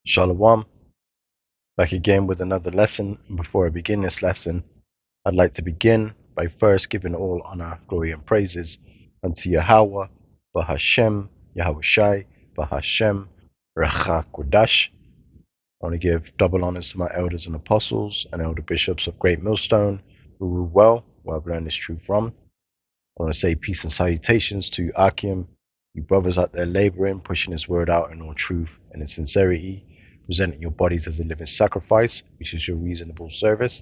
Shalom, back again with another lesson. And before I begin this lesson, I'd like to begin by first giving all honor, glory, and praises unto Yahweh, Bahashem, Yahweh Shai, Bahashem, Recha Kodash. I want to give double honors to my elders and apostles and elder bishops of Great Millstone who rule well, where I've learned this truth from. I want to say peace and salutations to Akim, you brothers out there laboring, pushing his word out in all truth and in sincerity, presenting your bodies as a living sacrifice, which is your reasonable service.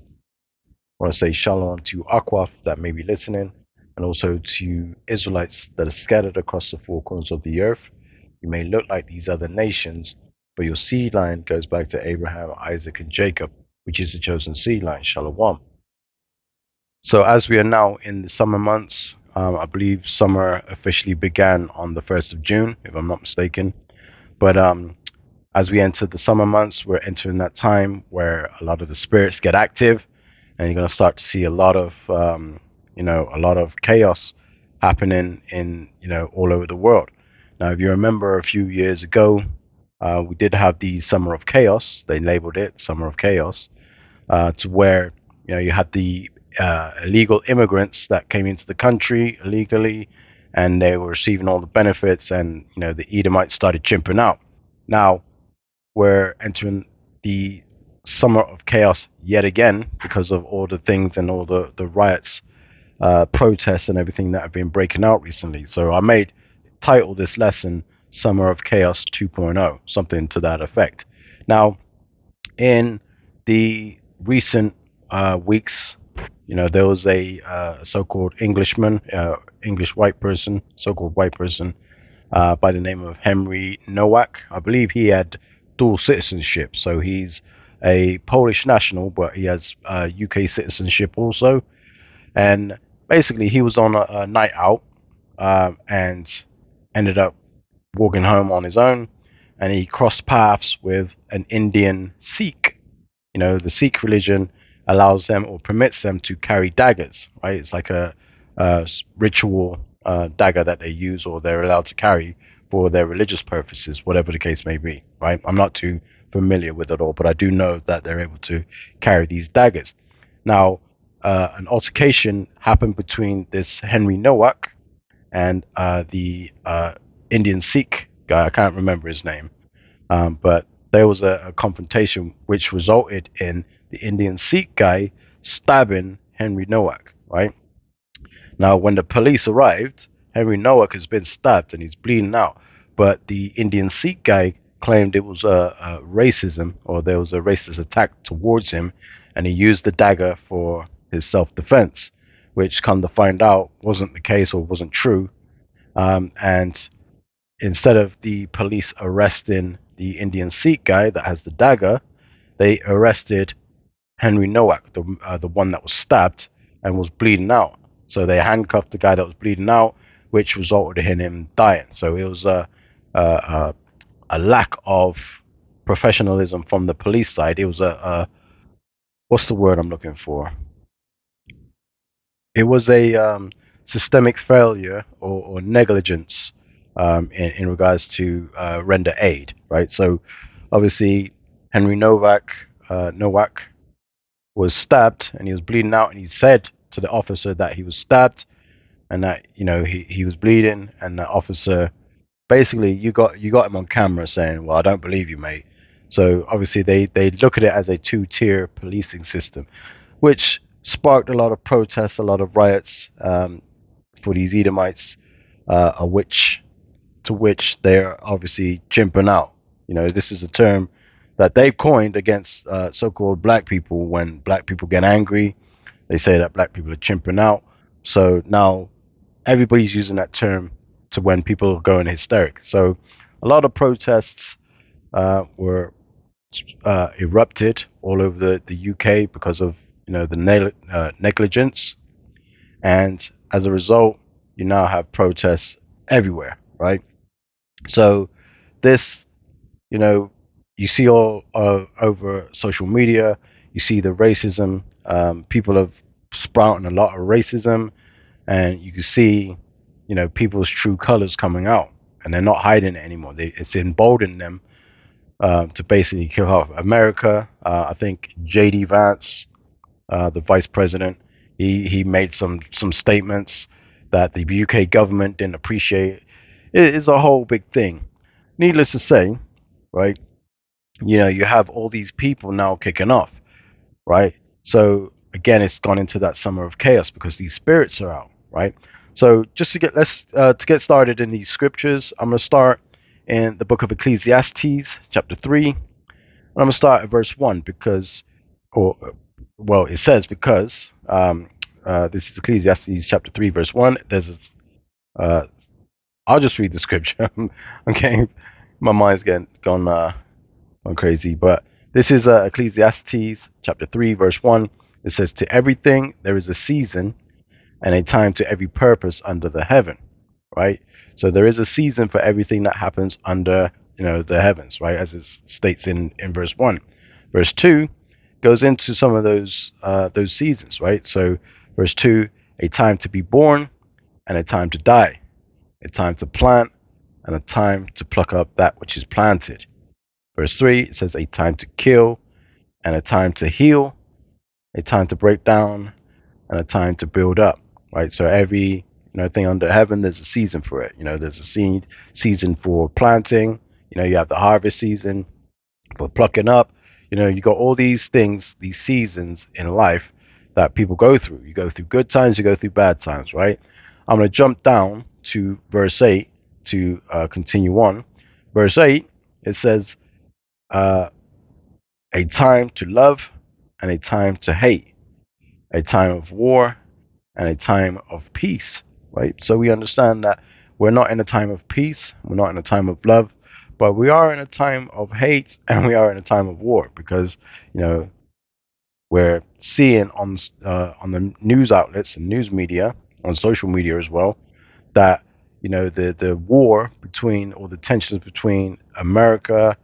I want to say shalom to Akwaf that may be listening, and also to Israelites that are scattered across the four corners of the earth. You may look like these other nations, but your seed line goes back to Abraham, Isaac, and Jacob, which is the chosen seed line. Shalom. So as we are now in the summer months, I believe summer officially began on the 1st of June, if I'm not mistaken. But as we enter the summer months, we're entering that time where a lot of the spirits get active, and you're going to start to see a lot of, a lot of chaos happening in, all over the world. Now, if you remember a few years ago, we did have the Summer of Chaos. They labeled it Summer of Chaos, to where, you had the illegal immigrants that came into the country illegally, and they were receiving all the benefits, and the Edomites started chimping out. Now we're entering the summer of chaos yet again because of all the things and all the riots, protests, and everything that have been breaking out recently. So I made title this lesson Summer of Chaos 2.0, something to that effect. Now, in the recent weeks, there was a so-called Englishman, English white person, so-called white person, by the name of Henry Nowak. I believe he had dual citizenship, so he's a Polish national, but he has UK citizenship also. And basically, he was on a night out, and ended up walking home on his own, and he crossed paths with an Indian Sikh. The Sikh religion allows them or permits them to carry daggers, right? It's like a ritual dagger that they use or they're allowed to carry for their religious purposes, whatever the case may be, right? I'm not too familiar with it all, but I do know that they're able to carry these daggers. Now, an altercation happened between this Henry Nowak and the Indian Sikh guy. I can't remember his name, but there was a confrontation which resulted in the Indian Sikh guy stabbing Henry Nowak, right? Now, when the police arrived, Henry Nowak has been stabbed and he's bleeding out, but the Indian Sikh guy claimed it was a racism, or there was a racist attack towards him, and he used the dagger for his self-defense, which, come to find out, wasn't the case or wasn't true. And instead of the police arresting the Indian Sikh guy that has the dagger, they arrested Henry Nowak, the one that was stabbed and was bleeding out. So they handcuffed the guy that was bleeding out, which resulted in him dying. So it was a lack of professionalism from the police side. It was a what's the word I'm looking for? It was a systemic failure or negligence, in regards to render aid, right? So obviously Henry Nowak was stabbed and he was bleeding out, and he said to the officer that he was stabbed and that he was bleeding, and the officer basically, you got him on camera saying, well, I don't believe you, mate. So obviously they look at it as a two-tier policing system, which sparked a lot of protests, a lot of riots, for these Edomites, which to which they're obviously chimping out. This is a term that they've coined against so-called black people. When black people get angry, they say that black people are chimping out. So now everybody's using that term to when people are going hysteric. So a lot of protests were erupted all over the UK because of the negligence, and as a result, you now have protests everywhere, right? So this, you know, you see all over social media. You see the racism. People have sprouting a lot of racism, and you can see, people's true colors coming out, and they're not hiding it anymore. It's emboldened them to basically kill off America. I think J.D. Vance, the vice president, he made some statements that the UK government didn't appreciate. It is a whole big thing. Needless to say, right? You have all these people now kicking off, right? So again, it's gone into that summer of chaos because these spirits are out, right? So just to get started in these scriptures, I'm going to start in the book of Ecclesiastes, chapter 3. And I'm going to start at verse 1 because, or, well, it says because this is Ecclesiastes chapter 3, verse 1. I'll just read the scripture. Okay, my mind's gone crazy. But this is Ecclesiastes chapter 3, verse 1. It says, to everything there is a season and a time to every purpose under the heaven, right? So there is a season for everything that happens under, the heavens, right? As it states in verse 1. Verse 2 goes into some of those seasons, right? So verse 2, a time to be born and a time to die, a time to plant and a time to pluck up that which is planted. Verse 3, it says a time to kill and a time to heal, a time to break down and a time to build up, right? So every thing under heaven, there's a season for it. There's a season for planting. You have the harvest season for plucking up. You got all these things, these seasons in life that people go through. You go through good times, you go through bad times, right? I'm going to jump down to verse 8 to continue on. Verse 8, it says, a time to love and a time to hate, a time of war and a time of peace, right? So we understand that we're not in a time of peace, we're not in a time of love, but we are in a time of hate and we are in a time of war because, we're seeing on the news outlets and news media, on social media as well, that the war between, or the tensions between America,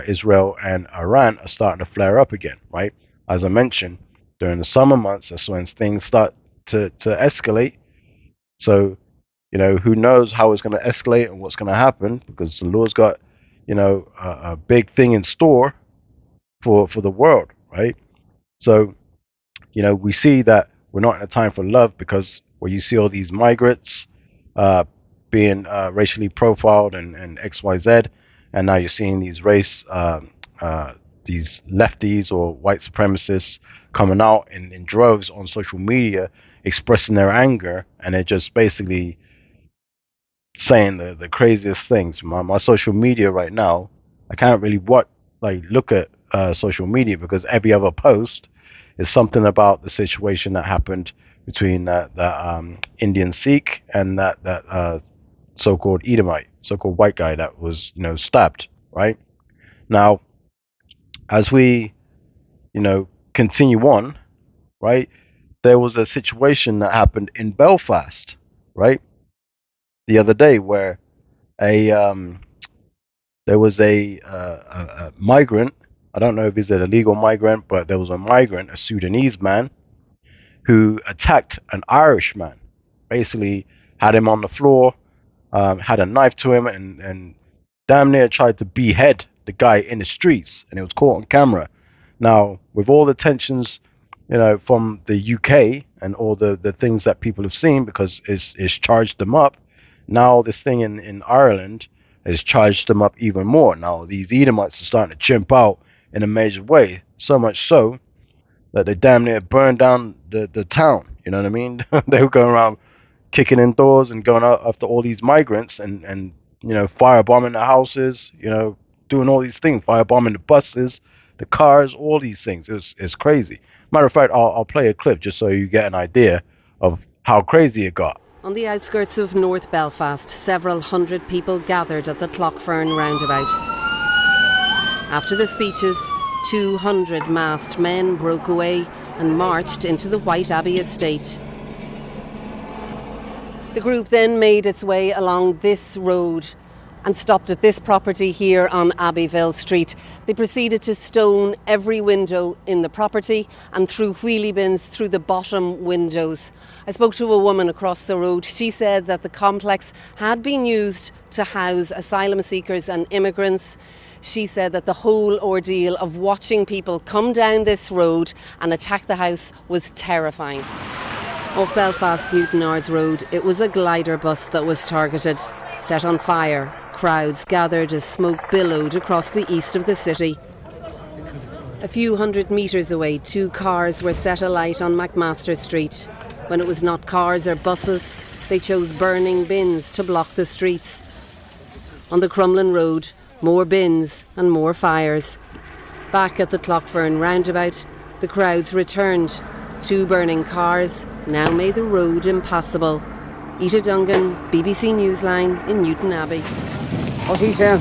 Israel and Iran are starting to flare up again, right? As I mentioned, during the summer months, that's when things start to escalate. So, who knows how it's going to escalate and what's going to happen, because the Lord's got, a big thing in store for the world, right? So, we see that we're not in a time for love because where you see all these migrants uh, being racially profiled and XYZ, and now you're seeing these lefties or white supremacists coming out in droves on social media expressing their anger, and they're just basically saying the craziest things. My social media right now, I can't really look at social media because every other post is something about the situation that happened between that Indian Sikh and that so-called Edomite, so-called white guy that was stabbed. Right now, as we continue on, right, there was a situation that happened in Belfast, right, the other day where a there was a migrant. I don't know if he's an illegal migrant, but there was a migrant, a Sudanese man, who attacked an Irish man. Basically, had him on the floor, had a knife to him, and damn near tried to behead the guy in the streets, and it was caught on camera. Now, with all the tensions, from the UK and all the things that people have seen, because it's charged them up. Now this thing in Ireland has charged them up even more. Now these Edomites are starting to chimp out in a major way, so much so that they damn near burned down the town. You know what I mean? They were going around kicking in doors and going out after all these migrants and firebombing the houses, doing all these things, firebombing the buses, the cars, all these things. It's crazy. Matter of fact, I'll play a clip just so you get an idea of how crazy it got. On the outskirts of North Belfast, several hundred people gathered at the Clockfern roundabout. After the speeches, 200 masked men broke away and marched into the White Abbey estate. The group then made its way along this road and stopped at this property here on Abbeyville Street. They proceeded to stone every window in the property and threw wheelie bins through the bottom windows. I spoke to a woman across the road. She said that the complex had been used to house asylum seekers and immigrants. She said that the whole ordeal of watching people come down this road and attack the house was terrifying. Off Belfast Newtonards Road, it was a glider bus that was targeted, set on fire. Crowds gathered as smoke billowed across the east of the city. A few hundred metres away, 2 cars were set alight on McMaster Street. When it was not cars or buses, they chose burning bins to block the streets. On the Crumlin Road, more bins and more fires. Back at the Clockfern roundabout, the crowds returned. 2 burning cars now made the road impassable. Ita Dungan, BBC Newsline in Newton Abbey. What's he saying?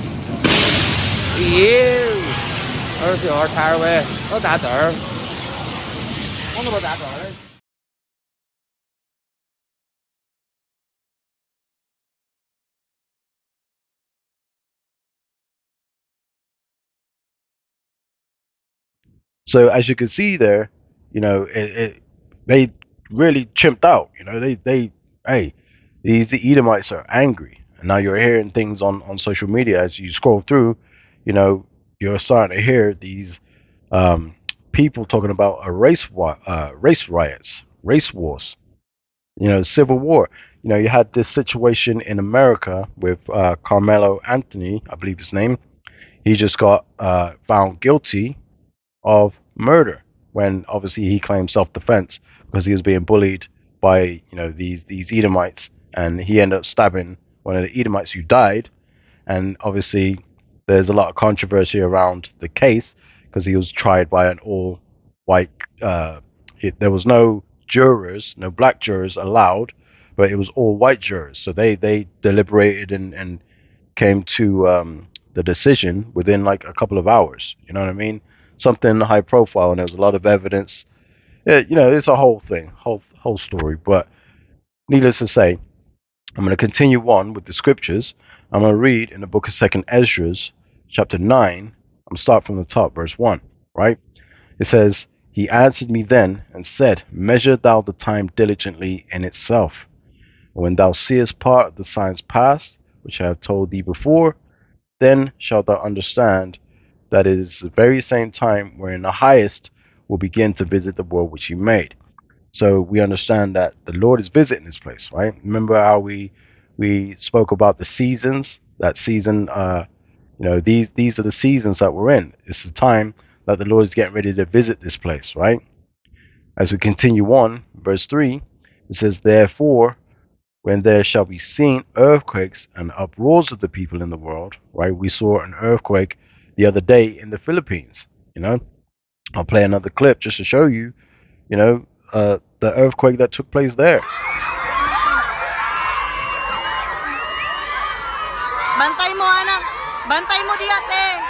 Ew! There's the other car away. What's that there? Wonder what that there is. So as you can see there, you know, they really chimped out. You know, hey, these Edomites are angry, and now you're hearing things on social media as you scroll through. You know, you're starting to hear these people talking about a race riots, race wars. You know, civil war. You know, you had this situation in America with Carmelo Anthony, I believe his name. He just got found guilty of murder when obviously he claimed self-defense because he was being bullied by, you know, these Edomites, and he ended up stabbing one of the Edomites who died. And obviously there's a lot of controversy around the case because he was tried by an all white there was no jurors, no black jurors allowed, but it was all white jurors, so they deliberated and came to the decision within like a couple of hours. You know what I mean? Something high profile, and there was a lot of evidence. You know, it's a whole thing, whole story. But needless to say, I'm going to continue on with the scriptures. I'm going to read in the book of 2nd Ezra, chapter 9. I'm going to start from the top, verse 1, right? It says, "He answered me then and said, Measure thou the time diligently in itself. And when thou seest part of the signs past, which I have told thee before, then shalt thou understand that it is the very same time wherein the highest will begin to visit the world which he made." So we understand that the Lord is visiting this place, right? Remember how we spoke about the seasons? That season, you know, these are the seasons that we're in. It's the time that the Lord is getting ready to visit this place, right? As we continue on, verse 3, it says, "Therefore, when there shall be seen earthquakes and uproars of the people in the world," right? We saw an earthquake the other day in the Philippines. You know, I'll play another clip just to show you, you know, the earthquake that took place there. Bantay mo, anak. Bantay mo di ate.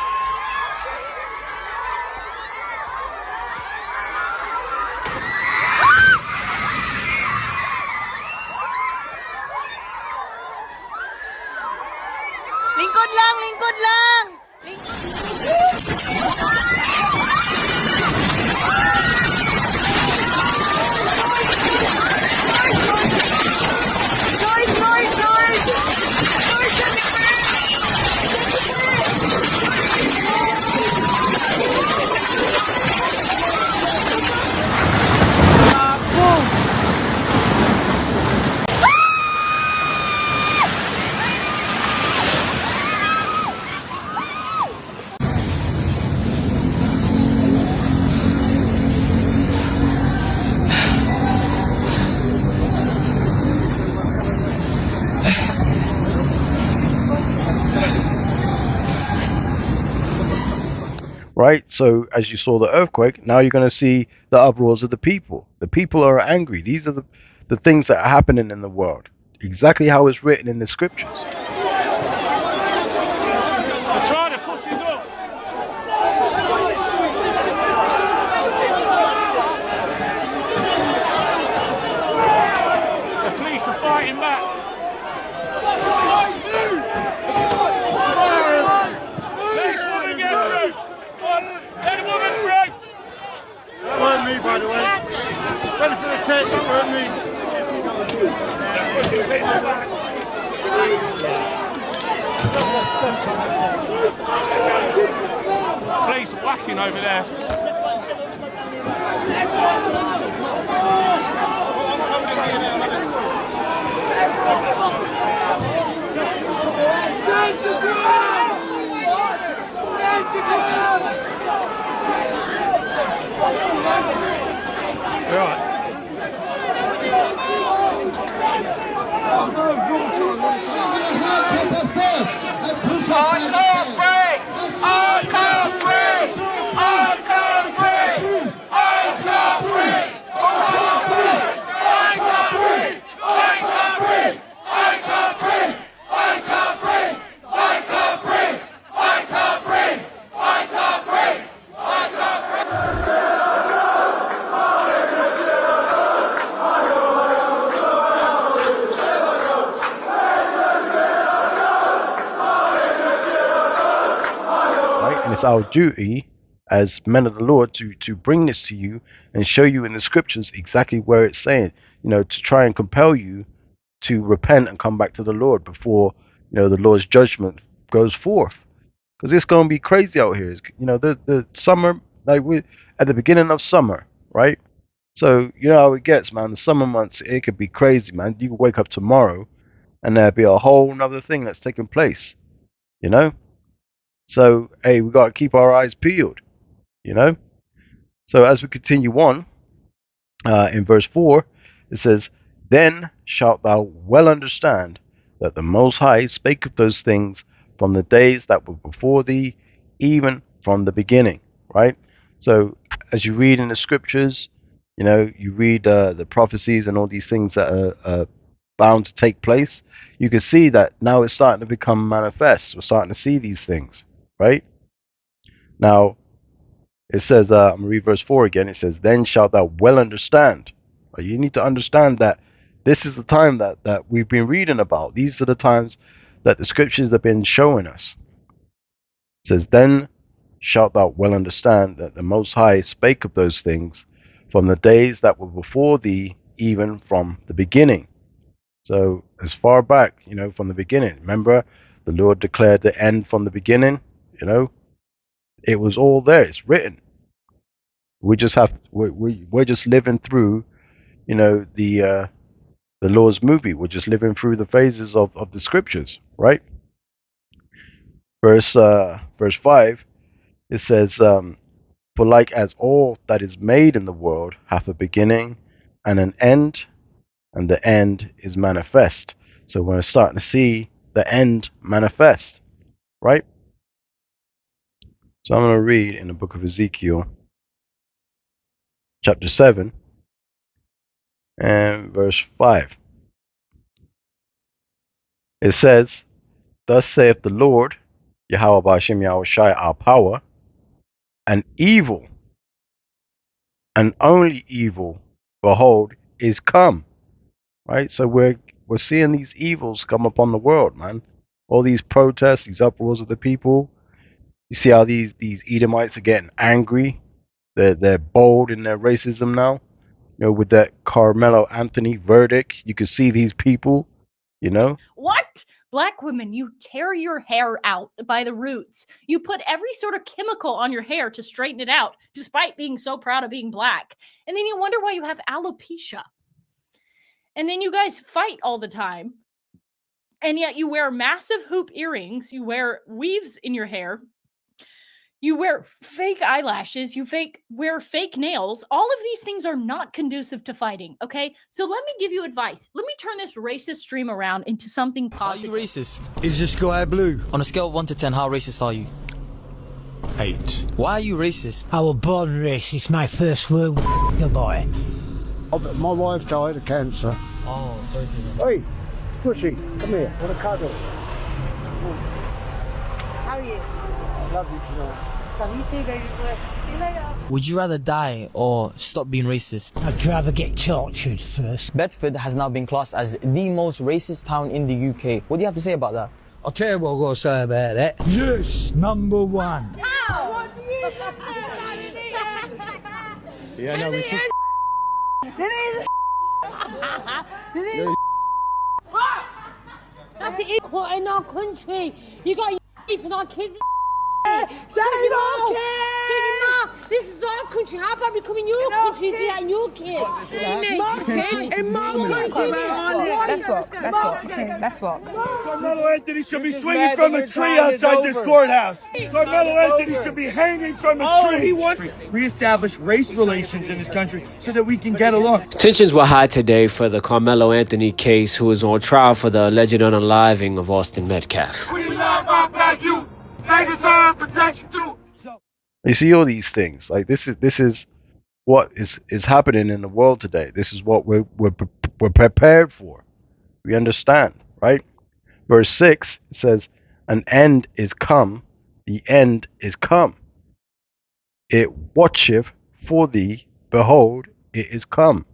Lingkod lang, lingkod lang. Right? So as you saw the earthquake, now you're going to see the uproars of the people. The people are angry. These are the things that are happening in the world. Exactly how it's written in the scriptures. They're trying to push it up. The police are fighting back. That weren't me, by the way. Ready for the tape, that weren't me. Police whacking over there. Stand your ground! Stand your ground! Right. And it's our duty as men of the Lord to bring this to you and show you in the scriptures exactly where it's saying, to try and compel you to repent and come back to the Lord before, the Lord's judgment goes forth. Because it's going to be crazy out here. The summer, like we're at the beginning of summer, right? So, how it gets, man. The summer months, it could be crazy, man. You could wake up tomorrow and there'll be a whole nother thing that's taking place, So, hey, we got to keep our eyes peeled, So, as we continue on, in verse 4, it says, Then shalt thou well understand that the Most High spake of those things from the days that were before thee, even from the beginning, right? So, as you read in the scriptures, you read the prophecies and all these things that are bound to take place, you can see that now it's starting to become manifest. We're starting to see these things, right? Now, it says, I'm going to read verse 4 again. It says, Then shalt thou well understand. You need to understand that this is the time that we've been reading about. These are the times that the scriptures have been showing us. It says, Then shalt thou well understand that the Most High spake of those things from the days that were before thee, even from the beginning. So as far back, from the beginning. Remember, the Lord declared the end from the beginning. It was all there. It's written. We just have we're just living through, the Lord's movie. We're just living through the phases of the scriptures, right? Verse 5, it says, For like as all that is made in the world hath a beginning and an end, and the end is manifest. So we're starting to see the end manifest, right? So I'm going to read in the book of Ezekiel, chapter 7, and verse 5. It says, Thus saith the Lord, Yahweh Ba'ashem Yahushai, our power, and evil, and only evil, behold, is come. Right? So we're seeing these evils come upon the world, man. All these protests, these uproars of the people. You see how these Edomites are getting angry. They're bold in their racism now. With that Carmelo Anthony verdict, you can see these people, What? Black women, you tear your hair out by the roots. You put every sort of chemical on your hair to straighten it out, despite being so proud of being black. And then you wonder why you have alopecia. And then you guys fight all the time. And yet you wear massive hoop earrings. You wear weaves in your hair. You wear fake eyelashes. You wear fake nails. All of these things are not conducive to fighting, okay? So let me give you advice. Let me turn this racist stream around into something positive. Are you racist? Is the sky blue? On a scale of 1 to 10, how racist are you? 8. Why are you racist? I was born racist. My first word was boy. My wife died of cancer. Oh, sorry to hear that. Hey, pussy, come here. Want a cuddle? How are you? Love you tonight. Love you too, baby boy. See you later. Would you rather die or stop being racist? I'd rather get tortured first. Bedford has now been classed as the most racist town in the UK. What do you have to say about that? I'll tell you what I've got to say about that. Yes, number one. How? What do you Yeah, no, we should... This is That's the equal in our country. You got raping our kids. This is our country. How about becoming your country to that your kid? Let's walk. Carmelo Anthony should be swinging from a tree outside this courthouse. Carmelo Anthony should be hanging from a tree. He wants to reestablish race relations in this country so that we can get along. Tensions were high today for the Carmelo Anthony case, who is on trial for the alleged unaliving of Austin Metcalf. We love our black youth. They deserve protection too. You see all these things. Like this is what is happening in the world today. This is what we're prepared for. We understand, right? Verse 6 says, "An end is come, the end is come. It watcheth for thee, behold, it is come."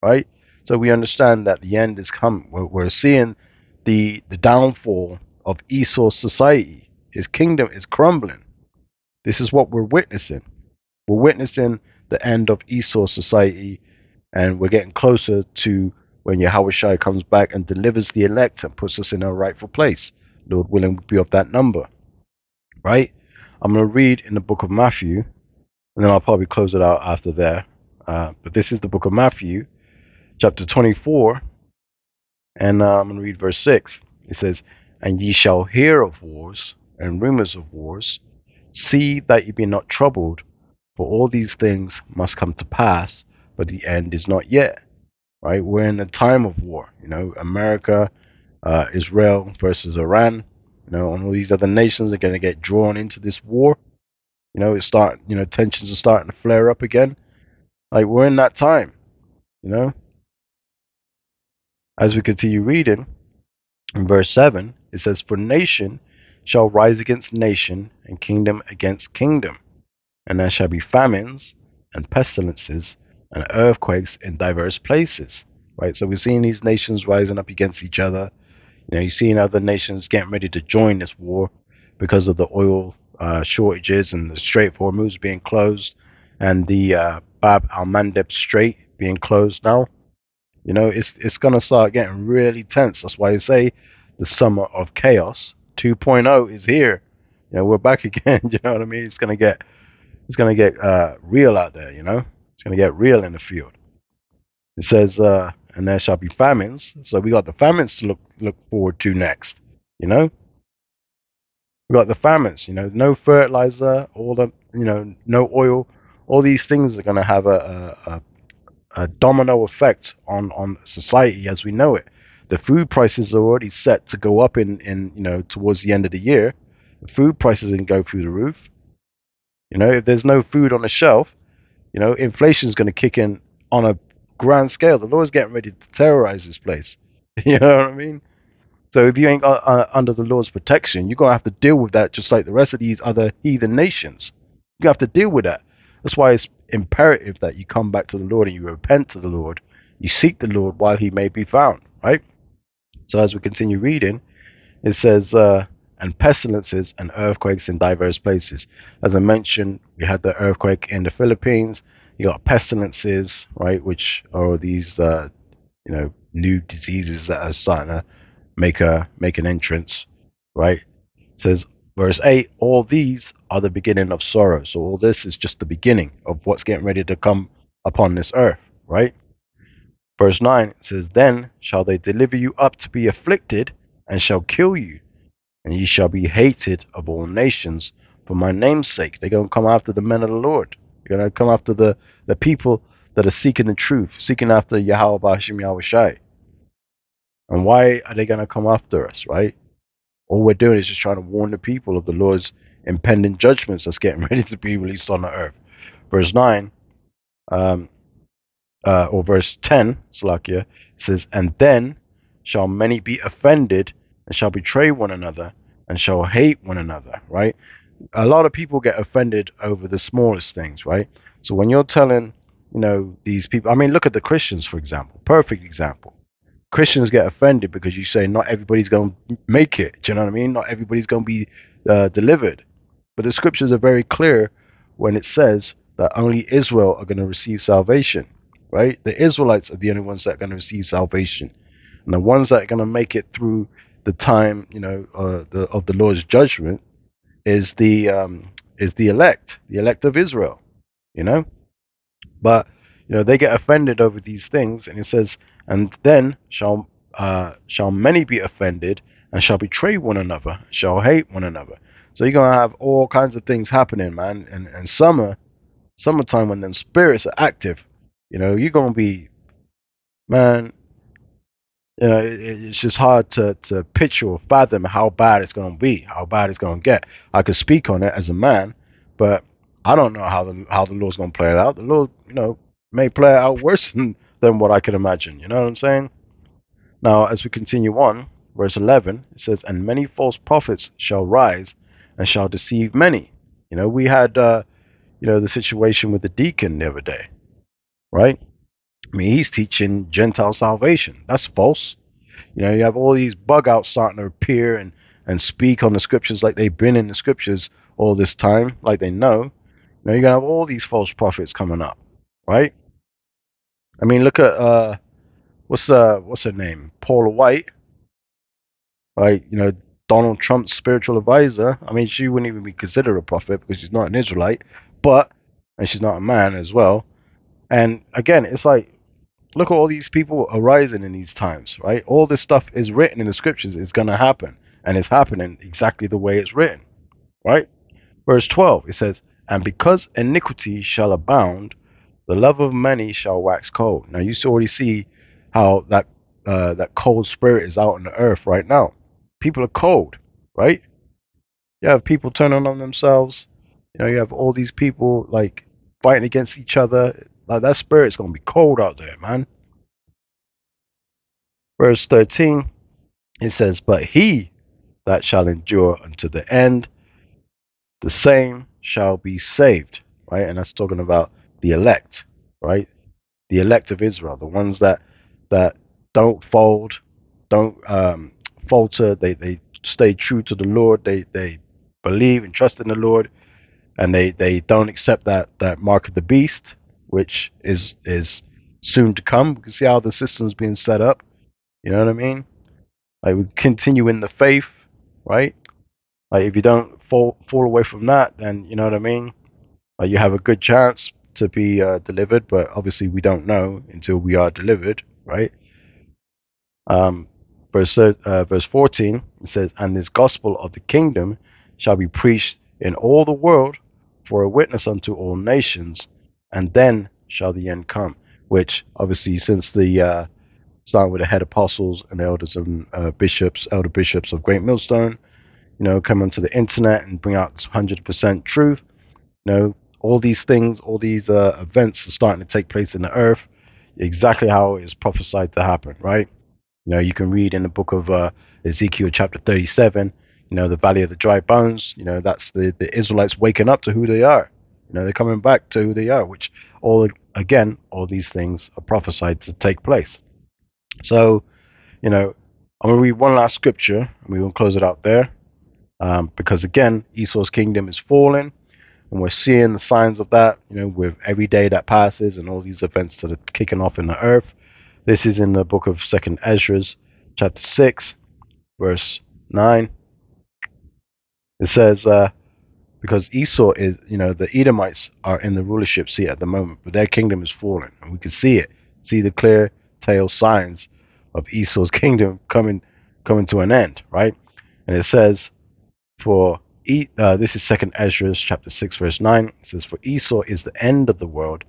Right? So we understand that the end is come. We're seeing the downfall of Esau's society. His kingdom is crumbling. This is what we're witnessing. We're witnessing the end of Esau's society, and we're getting closer to when Yahushua comes back and delivers the elect and puts us in our rightful place. Lord willing, we'll be of that number. Right? I'm going to read in the book of Matthew, and then I'll probably close it out after there. But this is the book of Matthew, chapter 24, and I'm going to read verse 6. It says, "And ye shall hear of wars and rumors of wars. See that ye be not troubled, for all these things must come to pass, but the end is not yet." Right? We're in a time of war. America, Israel versus Iran. And all these other nations are going to get drawn into this war. Tensions are starting to flare up again. Like, we're in that time. As we continue reading, in verse 7, it says, "For nation shall rise against nation, and kingdom against kingdom. And there shall be famines, and pestilences, and earthquakes in diverse places." Right? So we're seeing these nations rising up against each other. You're seeing other nations getting ready to join this war because of the oil shortages and the Strait of Hormuz being closed, and the Bab al-Mandeb Strait being closed now. It's going to start getting really tense. That's why I say the summer of chaos 2.0 is here. We're back again. You know what I mean? It's gonna get real out there. It's gonna get real in the field. It says, "And there shall be famines." So we got the famines to look forward to next. We got the famines. No fertilizer, no oil. All these things are gonna have a domino effect on society as we know it. The food prices are already set to go up in towards the end of the year. The food prices can go through the roof. If there's no food on the shelf, inflation is going to kick in on a grand scale. The Lord's getting ready to terrorize this place. You know what I mean? So if you ain't under the Lord's protection, you're going to have to deal with that just like the rest of these other heathen nations. You have to deal with that. That's why it's imperative that you come back to the Lord and you repent to the Lord. You seek the Lord while he may be found, right? So as we continue reading, it says, "And pestilences and earthquakes in diverse places." As I mentioned, we had the earthquake in the Philippines. You got pestilences, right, which are these, new diseases that are starting to make an entrance, right? It says, verse 8, "All these are the beginning of sorrow." So all this is just the beginning of what's getting ready to come upon this earth, right? Verse 9 says, "Then shall they deliver you up to be afflicted, and shall kill you, and ye shall be hated of all nations for my name's sake." They're going to come after the men of the Lord. They're going to come after the people that are seeking the truth, seeking after Yahweh B'Hashem Yahushai. And why are they going to come after us, right? All we're doing is just trying to warn the people of the Lord's impending judgments that's getting ready to be released on the earth. Verse 9, or verse 10, Salakia, says, "And then shall many be offended, and shall betray one another, and shall hate one another," right? A lot of people get offended over the smallest things, right? So when you're telling, these people, look at the Christians, for example, perfect example. Christians get offended because you say not everybody's going to make it. Do you know what I mean? Not everybody's going to be delivered. But the scriptures are very clear when it says that only Israel are going to receive salvation, right? The Israelites are the only ones that are going to receive salvation. And the ones that are going to make it through the time, of the Lord's judgment is the elect of Israel, you know. But they get offended over these things, and it says, and then shall many be offended and shall betray one another, shall hate one another. So you're gonna have all kinds of things happening, man. And summertime when them spirits are active, you're gonna be, man. It's just hard to picture or fathom how bad it's gonna be, how bad it's gonna get. I could speak on it as a man, but I don't know how the Lord's gonna play it out. The Lord, may play it out worse than what I could imagine. You know what I'm saying? Now, as we continue on, verse 11, it says, "And many false prophets shall rise, and shall deceive many." We had the situation with the deacon the other day, right? I mean, he's teaching Gentile salvation. That's false. You have all these bug outs starting to appear and speak on the scriptures like they've been in the scriptures all this time, like they know. You're gonna have all these false prophets coming up, right? I mean, look at what's her name, Paula White, right? Donald Trump's spiritual advisor. I mean, she wouldn't even be considered a prophet because she's not an Israelite, and she's not a man as well. And again, it's like, look at all these people arising in these times, right? All this stuff is written in the scriptures. It's going to happen. And it's happening exactly the way it's written, right? Verse 12, it says, "And because iniquity shall abound, the love of many shall wax cold." Now, you already see how that cold spirit is out on the earth right now. People are cold, right? You have people turning on themselves. You have all these people, like, fighting against each other. Like, that spirit's going to be cold out there, man. Verse 13, it says, "But he that shall endure unto the end, the same shall be saved." Right? And that's talking about the elect, right? The elect of Israel, the ones that don't fold, don't falter. They stay true to the Lord. They believe and trust in the Lord, and they don't accept that mark of the beast, which is soon to come. You can see how the system's being set up. You know what I mean? Like, we continue in the faith, right? Like, if you don't fall away from that, then you know what I mean? Like, you have a good chance to be delivered, but obviously we don't know until we are delivered, right? Verse 14, it says, "And this gospel of the kingdom shall be preached in all the world for a witness unto all nations, and then shall the end come." Which, obviously, since the starting with the head apostles and elders and elder bishops of Great Millstone, come onto the internet and bring out 100% truth. All these things, all these events are starting to take place in the earth, exactly how it is prophesied to happen, right? You can read in the book of Ezekiel chapter 37, the valley of the dry bones. That's the Israelites waking up to who they are. They're coming back to who they are, which all these things are prophesied to take place. So, I'm going to read one last scripture, and we will close it out there. Because again, Esau's kingdom is falling, and we're seeing the signs of that, with every day that passes and all these events that are kicking off in the earth. This is in the book of 2nd Ezra, chapter 6, verse 9. It says, because Esau is, the Edomites are in the rulership seat at the moment, but their kingdom is falling, and we can see the clear tale signs of Esau's kingdom coming to an end, right? And it says, this is 2nd Ezra chapter 6 verse 9. It says, "For Esau is the end of the world,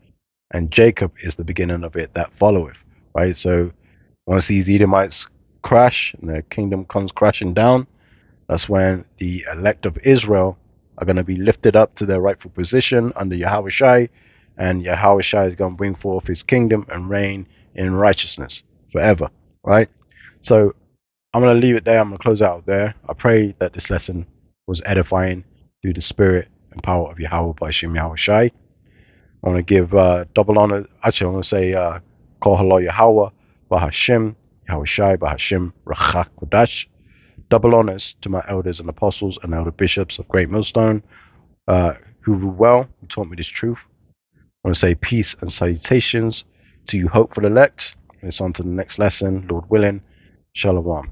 and Jacob is the beginning of it that followeth." Right? So once these Edomites crash and their kingdom comes crashing down, that's when the elect of Israel are going to be lifted up to their rightful position under Yahushua, and Yahushua is going to bring forth his kingdom and reign in righteousness forever, right? So I'm going to leave it there. I'm going to close out there. I pray that this lesson was edifying through the spirit and power of Yahweh by Shem Yahushua. I want to give double honor. Actually, I want to say, Kol Halo Yahweh, Bahashem, Yahushua, Bahashem, Rachak Kodash. Double honors to my elders and apostles and elder bishops of Great Millstone, who rule well, who taught me this truth. I want to say peace and salutations to you hopeful elect. It's on to the next lesson, Lord willing. Shalom.